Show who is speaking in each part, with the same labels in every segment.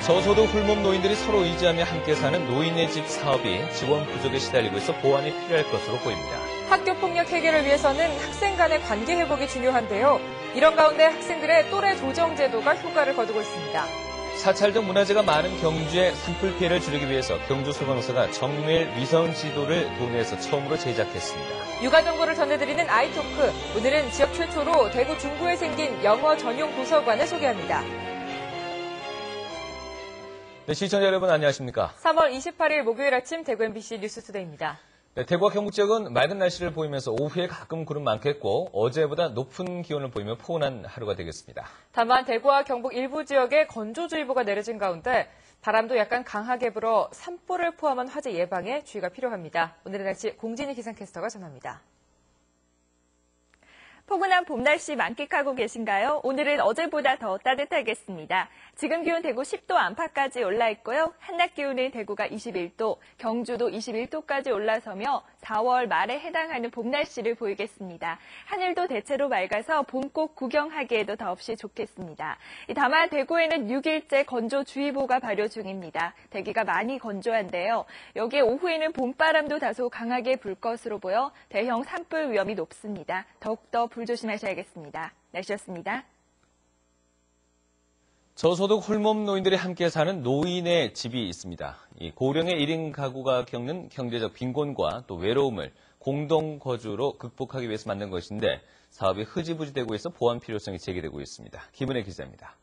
Speaker 1: 저소득 홀몸 노인들이 서로 의지하며 함께 사는 노인의 집 사업이 지원 부족에 시달리고 있어 보완이 필요할 것으로 보입니다.
Speaker 2: 학교 폭력 해결을 위해서는 학생 간의 관계 회복이 중요한데요. 이런 가운데 학생들의 또래 조정 제도가 효과를 거두고 있습니다.
Speaker 1: 사찰 등 문화재가 많은 경주의 산불 피해를 줄이기 위해서 경주소방서가 정밀 위성 지도를 도내에서 처음으로 제작했습니다.
Speaker 2: 육아 정보를 전해드리는 아이토크. 오늘은 지역 최초로 대구 중구에 생긴 영어 전용 도서관을 소개합니다.
Speaker 1: 네, 시청자 여러분 안녕하십니까?
Speaker 2: 3월 28일 목요일 아침 대구 MBC 뉴스투데이입니다.
Speaker 1: 네, 대구와 경북 지역은 맑은 날씨를 보이면서 오후에 가끔 구름 많겠고 어제보다 높은 기온을 보이며 포근한 하루가 되겠습니다.
Speaker 2: 다만 대구와 경북 일부 지역에 건조주의보가 내려진 가운데 바람도 약간 강하게 불어 산불을 포함한 화재 예방에 주의가 필요합니다. 오늘의 날씨 공진희 기상캐스터가 전합니다.
Speaker 3: 포근한 봄 날씨 만끽하고 계신가요? 오늘은 어제보다 더 따뜻하겠습니다. 지금 기온 대구 10도 안팎까지 올라 있고요. 한낮 기온은 대구가 21도, 경주도 21도까지 올라서며 4월 말에 해당하는 봄 날씨를 보이겠습니다. 하늘도 대체로 맑아서 봄꽃 구경하기에도 더없이 좋겠습니다. 다만 대구에는 6일째 건조주의보가 발효 중입니다. 대기가 많이 건조한데요. 여기에 오후에는 봄바람도 다소 강하게 불 것으로 보여 대형 산불 위험이 높습니다. 더욱더 불 조심하셔야겠습니다. 날씨였습니다.
Speaker 1: 저소득 홀몸 노인들이 함께 사는 노인의 집이 있습니다. 이 고령의 1인 가구가 겪는 경제적 빈곤과 또 외로움을 공동 거주로 극복하기 위해서 만든 것인데 사업이 흐지부지되고 있어 보완 필요성이 제기되고 있습니다. 김은혜 기자입니다.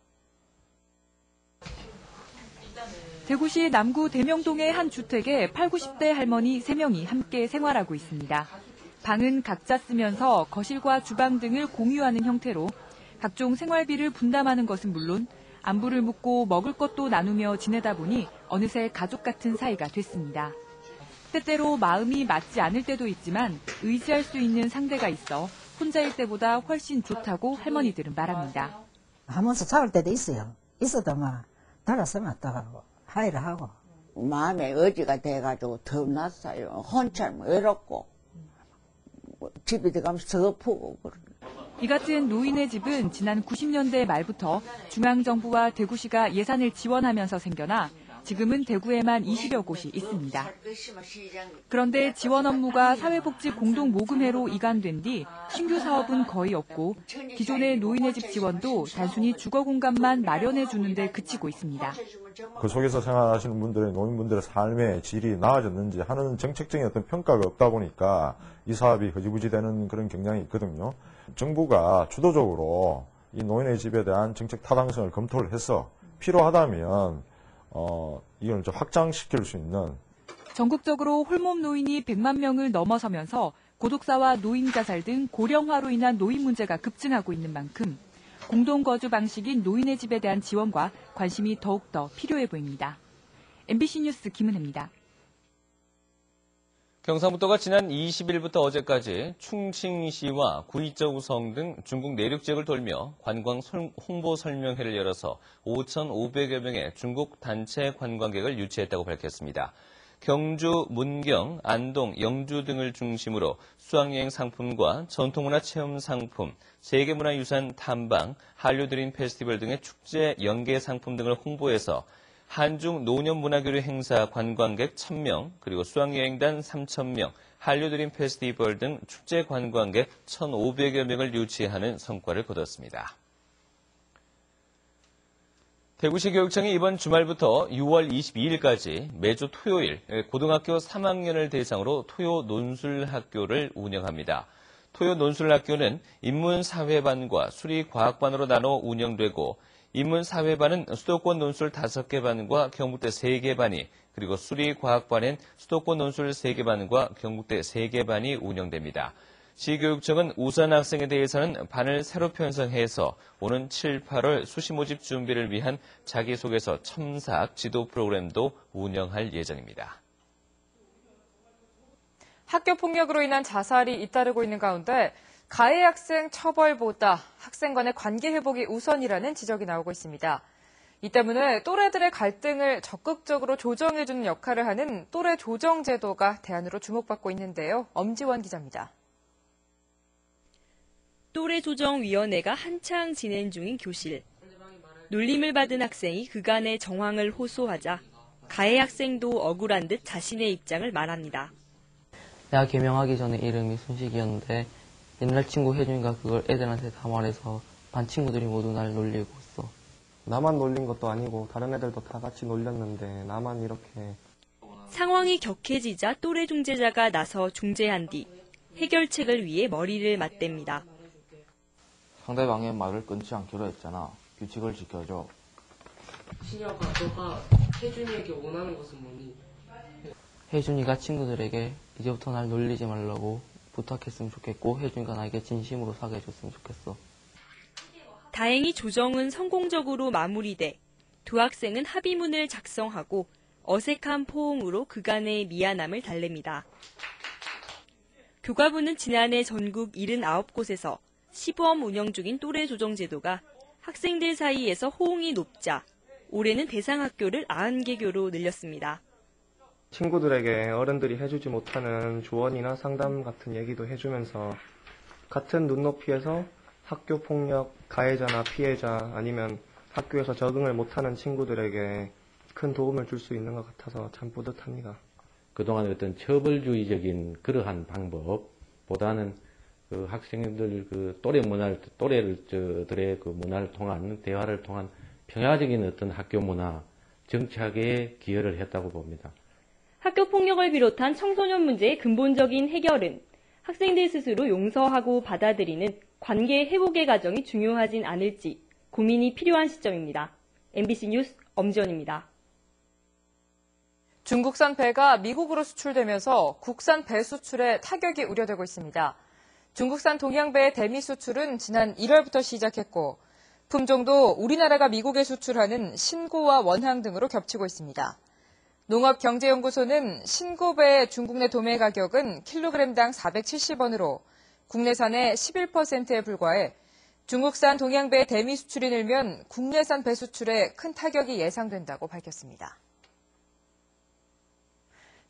Speaker 4: 대구시 남구 대명동의 한 주택에 80, 90대 할머니 3명이 함께 생활하고 있습니다. 방은 각자 쓰면서 거실과 주방 등을 공유하는 형태로 각종 생활비를 분담하는 것은 물론 안부를 묻고 먹을 것도 나누며 지내다 보니 어느새 가족 같은 사이가 됐습니다. 때때로 마음이 맞지 않을 때도 있지만 의지할 수 있는 상대가 있어 혼자일 때보다 훨씬 좋다고 할머니들은 말합니다.
Speaker 5: 하면서 싸울 때도 있어요. 있어도 막 달아서면 또 하고 하이를 하고.
Speaker 6: 마음에 의지가 돼가지고 더 낫어요. 혼자 외롭고 집에 들어가면 서프고 그러고.
Speaker 4: 이 같은 노인의 집은 지난 90년대 말부터 중앙정부와 대구시가 예산을 지원하면서 생겨나 지금은 대구에만 20여 곳이 있습니다. 그런데 지원 업무가 사회복지 공동모금회로 이관된 뒤 신규 사업은 거의 없고 기존의 노인의 집 지원도 단순히 주거 공간만 마련해 주는 데 그치고 있습니다.
Speaker 7: 그 속에서 생활하시는 분들의 노인분들의 삶의 질이 나아졌는지 하는 정책적인 어떤 평가가 없다 보니까 이 사업이 흐지부지되는 그런 경향이 있거든요. 정부가 주도적으로 이 노인의 집에 대한 정책 타당성을 검토를 해서 필요하다면 이걸 좀 확장시킬 수 있는.
Speaker 4: 전국적으로 홀몸 노인이 100만 명을 넘어서면서 고독사와 노인 자살 등 고령화로 인한 노인 문제가 급증하고 있는 만큼 공동거주 방식인 노인의 집에 대한 지원과 관심이 더욱더 필요해 보입니다. MBC 뉴스 김은혜입니다.
Speaker 1: 경상북도가 지난 20일부터 어제까지 충칭시와 구이저우성 등 중국 내륙 지역을 돌며 관광 홍보 설명회를 열어서 5,500여 명의 중국 단체 관광객을 유치했다고 밝혔습니다. 경주, 문경, 안동, 영주 등을 중심으로 수학여행 상품과 전통문화 체험 상품, 세계문화유산 탐방, 한류 드림 페스티벌 등의 축제 연계 상품 등을 홍보해서 한중 노년문화교류 행사 관광객 1,000명, 그리고 수학여행단 3,000명, 한류 드림 페스티벌 등 축제 관광객 1,500여 명을 유치하는 성과를 거뒀습니다. 대구시 교육청이 이번 주말부터 6월 22일까지 매주 토요일 고등학교 3학년을 대상으로 토요 논술학교를 운영합니다. 토요 논술학교는 인문사회반과 수리과학반으로 나눠 운영되고 인문사회반은 수도권 논술 5개 반과 경북대 3개 반이, 그리고 수리과학반엔 수도권 논술 3개 반과 경북대 3개 반이 운영됩니다. 시교육청은 우수한 학생에 대해서는 반을 새로 편성해서 오는 7, 8월 수시 모집 준비를 위한 자기소개서 첨삭 지도 프로그램도 운영할 예정입니다.
Speaker 2: 학교 폭력으로 인한 자살이 잇따르고 있는 가운데 가해 학생 처벌보다 학생 간의 관계 회복이 우선이라는 지적이 나오고 있습니다. 이 때문에 또래들의 갈등을 적극적으로 조정해주는 역할을 하는 또래 조정 제도가 대안으로 주목받고 있는데요. 엄지원 기자입니다.
Speaker 8: 또래조정위원회가 한창 진행 중인 교실. 놀림을 받은 학생이 그간의 정황을 호소하자 가해 학생도 억울한 듯 자신의 입장을 말합니다.
Speaker 9: 내가 개명하기 전에 이름이 순식이었는데 옛날 친구 혜준이가 그걸 애들한테 다 말해서 반 친구들이 모두 날 놀리고 있어.
Speaker 10: 나만 놀린 것도 아니고 다른 애들도 다 같이 놀렸는데 나만 이렇게.
Speaker 8: 상황이 격해지자 또래 중재자가 나서 중재한 뒤 해결책을 위해 머리를 맞댑니다.
Speaker 11: 상대방의 말을 끊지 않기로 했잖아. 규칙을 지켜줘.
Speaker 12: 신혁아, 너가 혜준이에게 원하는 것은 뭐니?
Speaker 9: 혜준이가 친구들에게 이제부터 날 놀리지 말라고 부탁했으면 좋겠고 혜준이가 나에게 진심으로 사과해줬으면 좋겠어.
Speaker 8: 다행히 조정은 성공적으로 마무리돼 두 학생은 합의문을 작성하고 어색한 포옹으로 그간의 미안함을 달랩니다. 교과부는 지난해 전국 79곳에서 시범 운영 중인 또래 조정 제도가 학생들 사이에서 호응이 높자 올해는 대상 학교를 90개교로 늘렸습니다.
Speaker 10: 친구들에게 어른들이 해주지 못하는 조언이나 상담 같은 얘기도 해주면서 같은 눈높이에서 학교 폭력 가해자나 피해자 아니면 학교에서 적응을 못하는 친구들에게 큰 도움을 줄 수 있는 것 같아서 참 뿌듯합니다.
Speaker 13: 그동안 어떤 처벌주의적인 그러한 방법보다는 그 학생들 그 또래들의 그 문화를 통한 대화를 통한 평화적인 어떤 학교 문화 정착에 기여를 했다고 봅니다.
Speaker 8: 학교 폭력을 비롯한 청소년 문제의 근본적인 해결은 학생들 스스로 용서하고 받아들이는 관계 회복의 과정이 중요하진 않을지 고민이 필요한 시점입니다. MBC 뉴스 엄지연입니다.
Speaker 2: 중국산 배가 미국으로 수출되면서 국산 배 수출에 타격이 우려되고 있습니다. 중국산 동양배의 대미 수출은 지난 1월부터 시작했고 품종도 우리나라가 미국에 수출하는 신고와 원항 등으로 겹치고 있습니다. 농업경제연구소는 신고배의 중국 내 도매 가격은 킬로그램당 470원으로 국내산의 11%에 불과해 중국산 동양배의 대미 수출이 늘면 국내산 배 수출에 큰 타격이 예상된다고 밝혔습니다.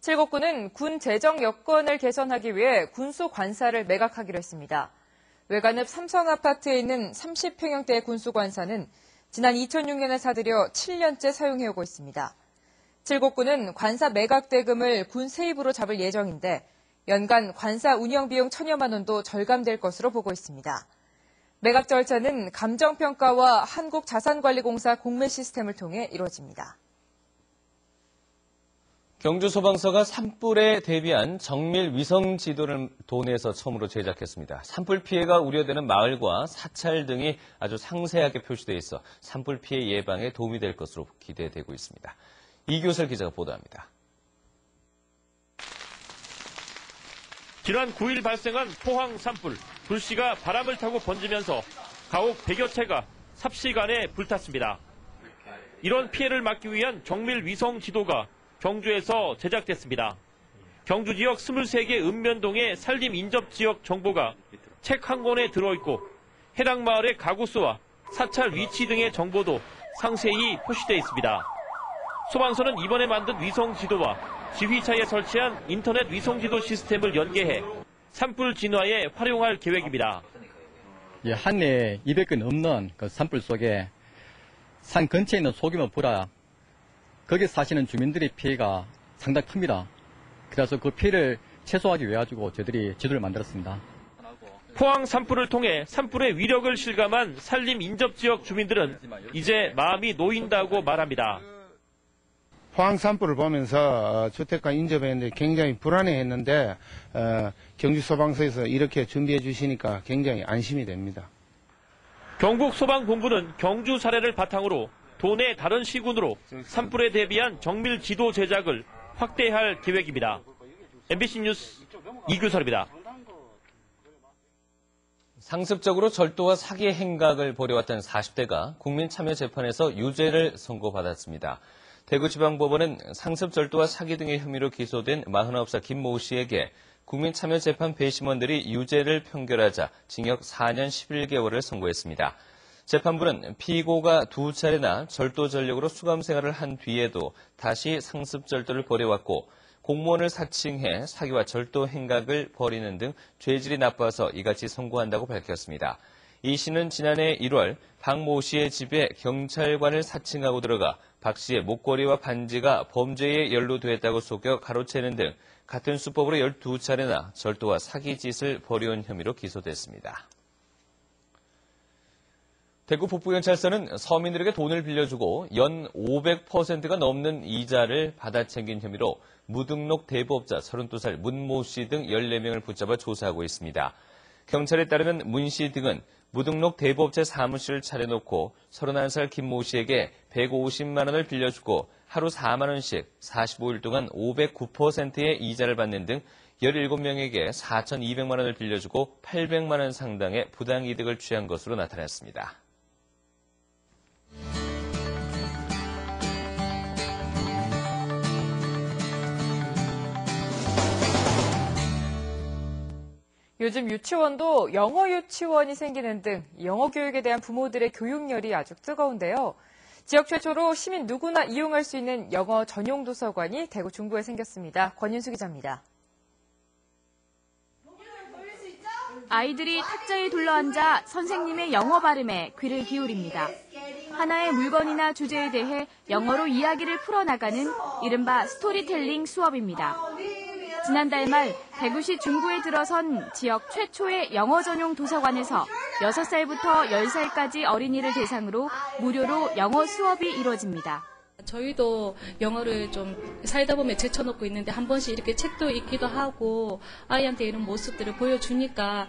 Speaker 2: 칠곡군은 군 재정 여건을 개선하기 위해 군수 관사를 매각하기로 했습니다. 외관읍 삼성아파트에 있는 30평형대의 군수 관사는 지난 2006년에 사들여 7년째 사용해오고 있습니다. 칠곡군은 관사 매각 대금을 군 세입으로 잡을 예정인데 연간 관사 운영 비용 1,000여만 원도 절감될 것으로 보고 있습니다. 매각 절차는 감정평가와 한국자산관리공사 공매 시스템을 통해 이루어집니다.
Speaker 1: 경주소방서가 산불에 대비한 정밀 위성 지도를 도내에서 처음으로 제작했습니다. 산불 피해가 우려되는 마을과 사찰 등이 아주 상세하게 표시되어 있어 산불 피해 예방에 도움이 될 것으로 기대되고 있습니다. 이교설 기자가 보도합니다.
Speaker 14: 지난 9일 발생한 포항 산불, 불씨가 바람을 타고 번지면서 가옥 100여 채가 삽시간에 불탔습니다. 이런 피해를 막기 위한 정밀 위성 지도가 경주에서 제작됐습니다. 경주 지역 23개 읍면동의 산림 인접 지역 정보가 책 한 권에 들어있고 해당 마을의 가구수와 사찰 위치 등의 정보도 상세히 표시되어 있습니다. 소방서는 이번에 만든 위성 지도와 지휘차에 설치한 인터넷 위성 지도 시스템을 연계해 산불 진화에 활용할 계획입니다.
Speaker 15: 한 해에 200건 넘는 그 산불 속에 산 근처에 있는 소규모 불화, 거기 사시는 주민들의 피해가 상당히 큽니다. 그래서 그 피해를 최소화하기 위해 가지고 저희들이 지도를 만들었습니다.
Speaker 14: 포항 산불을 통해 산불의 위력을 실감한 산림 인접 지역 주민들은 이제 마음이 놓인다고 말합니다.
Speaker 16: 포항 산불을 보면서 주택가 인접했는데 굉장히 불안해했는데 경주소방서에서 이렇게 준비해 주시니까 굉장히 안심이 됩니다.
Speaker 14: 경북소방본부는 경주 사례를 바탕으로 도내 다른 시군으로 산불에 대비한 정밀 지도 제작을 확대할 계획입니다. MBC 뉴스 이규설입니다.
Speaker 1: 상습적으로 절도와 사기 행각을 벌여왔던 40대가 국민참여재판에서 유죄를 선고받았습니다. 대구지방법원은 상습절도와 사기 등의 혐의로 기소된 49살 김모 씨에게 국민참여재판 배심원들이 유죄를 판결하자 징역 4년 11개월을 선고했습니다. 재판부는 피고가 2차례나 절도 전력으로 수감 생활을 한 뒤에도 다시 상습절도를 벌여왔고 공무원을 사칭해 사기와 절도 행각을 벌이는 등 죄질이 나빠서 이같이 선고한다고 밝혔습니다. 이 씨는 지난해 1월 박 모 씨의 집에 경찰관을 사칭하고 들어가 박 씨의 목걸이와 반지가 범죄에 연루됐다고 속여 가로채는 등 같은 수법으로 12차례나 절도와 사기짓을 벌여온 혐의로 기소됐습니다. 대구 북부경찰서는 서민들에게 돈을 빌려주고 연 500%가 넘는 이자를 받아 챙긴 혐의로 무등록 대부업자 32살 문 모 씨 등 14명을 붙잡아 조사하고 있습니다. 경찰에 따르면 문 씨 등은 무등록 대부업체 사무실을 차려놓고 31살 김 모 씨에게 150만 원을 빌려주고 하루 4만 원씩 45일 동안 509%의 이자를 받는 등 17명에게 4,200만 원을 빌려주고 800만 원 상당의 부당이득을 취한 것으로 나타났습니다.
Speaker 2: 요즘 유치원도 영어 유치원이 생기는 등 영어 교육에 대한 부모들의 교육열이 아주 뜨거운데요. 지역 최초로 시민 누구나 이용할 수 있는 영어 전용 도서관이 대구 중구에 생겼습니다. 권윤수 기자입니다.
Speaker 17: 아이들이 탁자에 둘러앉아 선생님의 영어 발음에 귀를 기울입니다. 하나의 물건이나 주제에 대해 영어로 이야기를 풀어나가는 이른바 스토리텔링 수업입니다. 지난달 말 대구시 중구에 들어선 지역 최초의 영어 전용 도서관에서 6살부터 10살까지 어린이를 대상으로 무료로 영어 수업이 이루어집니다.
Speaker 18: 저희도 영어를 좀 살다 보면 제쳐놓고 있는데 한 번씩 이렇게 책도 읽기도 하고 아이한테 이런 모습들을 보여주니까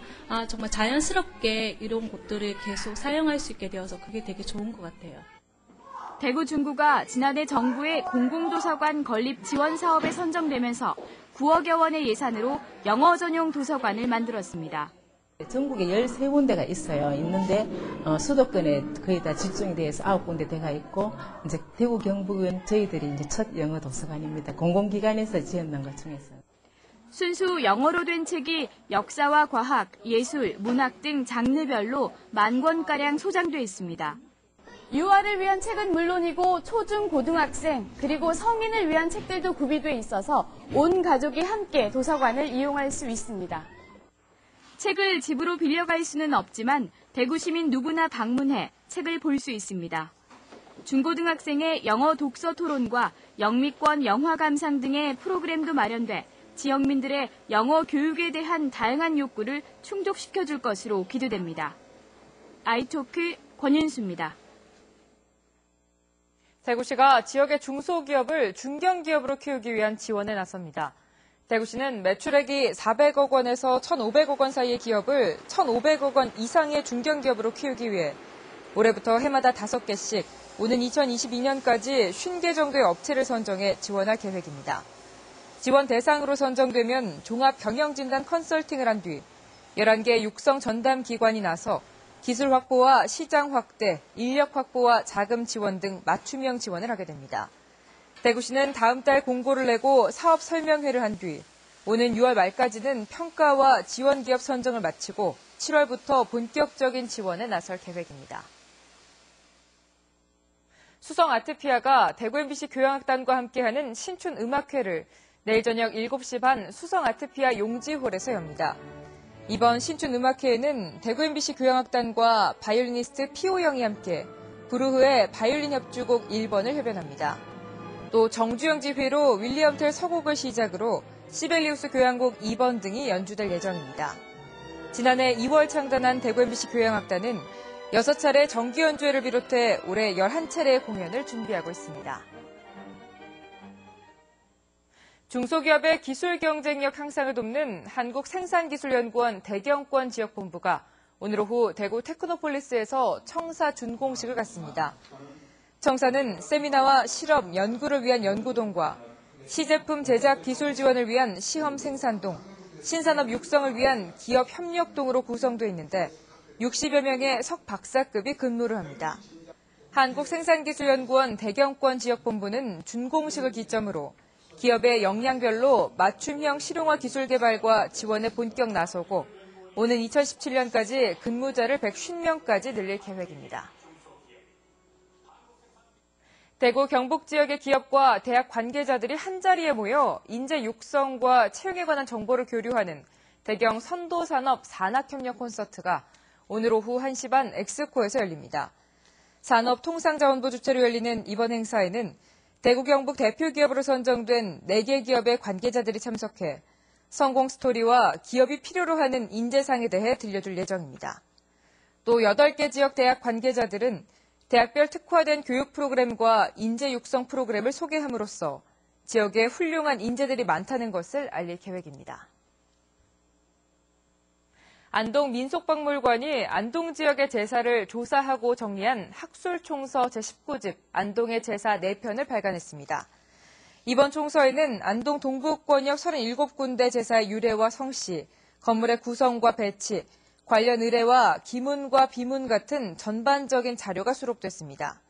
Speaker 18: 정말 자연스럽게 이런 곳들을 계속 사용할 수 있게 되어서 그게 되게 좋은 것 같아요.
Speaker 17: 대구 중구가 지난해 정부의 공공도서관 건립 지원 사업에 선정되면서 9억여 원의 예산으로 영어 전용 도서관을 만들었습니다.
Speaker 19: 전국에 13군데가 있어요. 있는데 수도권에 거의 다 집중이 돼서 9군데 돼가 있고 이제 대구 경북은 저희들이 이제 첫 영어 도서관입니다. 공공기관에서 지었는 것 중에서.
Speaker 17: 순수 영어로 된 책이 역사와 과학, 예술, 문학 등 장르별로 10,000권가량 소장돼 있습니다.
Speaker 20: 유아를 위한 책은 물론이고 초중 고등학생 그리고 성인을 위한 책들도 구비돼 있어서 온 가족이 함께 도서관을 이용할 수 있습니다.
Speaker 17: 책을 집으로 빌려갈 수는 없지만 대구 시민 누구나 방문해 책을 볼 수 있습니다. 중고등학생의 영어 독서 토론과 영미권 영화 감상 등의 프로그램도 마련돼 지역민들의 영어 교육에 대한 다양한 욕구를 충족시켜줄 것으로 기대됩니다. 아이토크 권윤수입니다.
Speaker 2: 대구시가 지역의 중소기업을 중견기업으로 키우기 위한 지원에 나섭니다. 대구시는 매출액이 400억 원에서 1,500억 원 사이의 기업을 1,500억 원 이상의 중견기업으로 키우기 위해 올해부터 해마다 5개씩 오는 2022년까지 50개 정도의 업체를 선정해 지원할 계획입니다. 지원 대상으로 선정되면 종합경영진단 컨설팅을 한 뒤 11개 육성 전담 기관이 나서 기술 확보와 시장 확대, 인력 확보와 자금 지원 등 맞춤형 지원을 하게 됩니다. 대구시는 다음 달 공고를 내고 사업 설명회를 한 뒤 오는 6월 말까지는 평가와 지원 기업 선정을 마치고 7월부터 본격적인 지원에 나설 계획입니다. 수성 아트피아가 대구 MBC 교향악단과 함께하는 신춘 음악회를 내일 저녁 7시 반 수성 아트피아 용지홀에서 엽니다. 이번 신춘 음악회에는 대구 MBC 교향악단과 바이올리니스트 피오영이 함께 브루흐의 바이올린 협주곡 1번을 협연합니다. 또 정주영 지휘로 윌리엄 텔 서곡을 시작으로 시벨리우스 교향곡 2번 등이 연주될 예정입니다. 지난해 2월 창단한 대구 MBC 교향악단은 6차례 정기 연주회를 비롯해 올해 11차례의 공연을 준비하고 있습니다. 중소기업의 기술 경쟁력 향상을 돕는 한국생산기술연구원 대경권 지역본부가 오늘 오후 대구 테크노폴리스에서 청사 준공식을 갖습니다. 청사는 세미나와 실험, 연구를 위한 연구동과 시제품 제작 기술 지원을 위한 시험 생산동, 신산업 육성을 위한 기업 협력동으로 구성되어 있는데 60여 명의 석박사급이 근무를 합니다. 한국생산기술연구원 대경권 지역본부는 준공식을 기점으로 기업의 역량별로 맞춤형 실용화 기술 개발과 지원에 본격 나서고 오는 2017년까지 근무자를 150명까지 늘릴 계획입니다. 대구 경북 지역의 기업과 대학 관계자들이 한자리에 모여 인재 육성과 채용에 관한 정보를 교류하는 대경 선도산업 산학협력 콘서트가 오늘 오후 1시 반 엑스코에서 열립니다. 산업통상자원부 주최로 열리는 이번 행사에는 대구 경북 대표 기업으로 선정된 4개 기업의 관계자들이 참석해 성공 스토리와 기업이 필요로 하는 인재상에 대해 들려줄 예정입니다. 또 8개 지역 대학 관계자들은 대학별 특화된 교육 프로그램과 인재 육성 프로그램을 소개함으로써 지역에 훌륭한 인재들이 많다는 것을 알릴 계획입니다. 안동 민속박물관이 안동 지역의 제사를 조사하고 정리한 학술총서 제19집 안동의 제사 4편을 발간했습니다. 이번 총서에는 안동 동부권역 37군데 제사의 유래와 성씨, 건물의 구성과 배치, 관련 의뢰와 기문과 비문 같은 전반적인 자료가 수록됐습니다.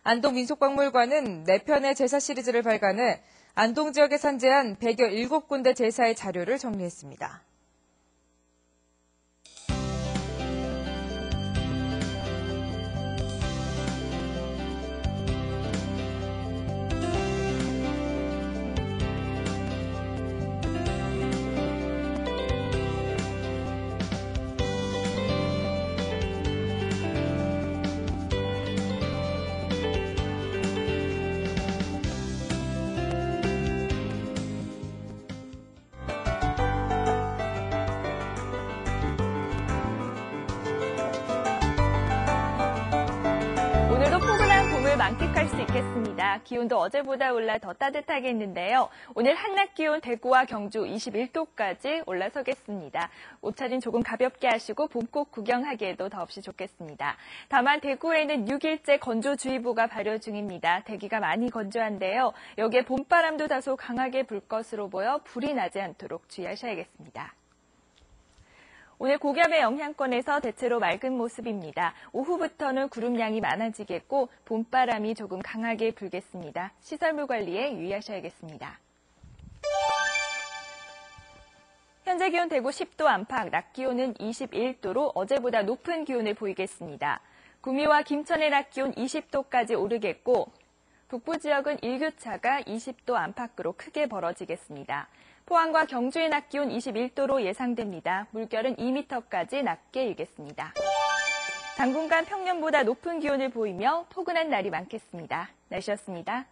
Speaker 2: 안동 민속박물관은 4편의 제사 시리즈를 발간해 안동 지역에 산재한 117군데 제사의 자료를 정리했습니다.
Speaker 3: 오늘도 포근한 봄을 만끽할 수 있겠습니다. 기온도 어제보다 올라 더 따뜻하겠는데요. 오늘 한낮 기온 대구와 경주 21도까지 올라서겠습니다. 옷차림 조금 가볍게 하시고 봄꽃 구경하기에도 더없이 좋겠습니다. 다만 대구에는 6일째 건조주의보가 발효 중입니다. 대기가 많이 건조한데요. 여기에 봄바람도 다소 강하게 불 것으로 보여 불이 나지 않도록 주의하셔야겠습니다. 오늘 고기압의 영향권에서 대체로 맑은 모습입니다. 오후부터는 구름량이 많아지겠고 봄바람이 조금 강하게 불겠습니다. 시설물 관리에 유의하셔야겠습니다. 현재 기온 대구 10도 안팎, 낮 기온은 21도로 어제보다 높은 기온을 보이겠습니다. 구미와 김천의 낮 기온 20도까지 오르겠고 북부 지역은 일교차가 20도 안팎으로 크게 벌어지겠습니다. 포항과 경주의 낮 기온 21도로 예상됩니다. 물결은 2m까지 낮게 일겠습니다. 당분간 평년보다 높은 기온을 보이며 포근한 날이 많겠습니다. 날씨였습니다.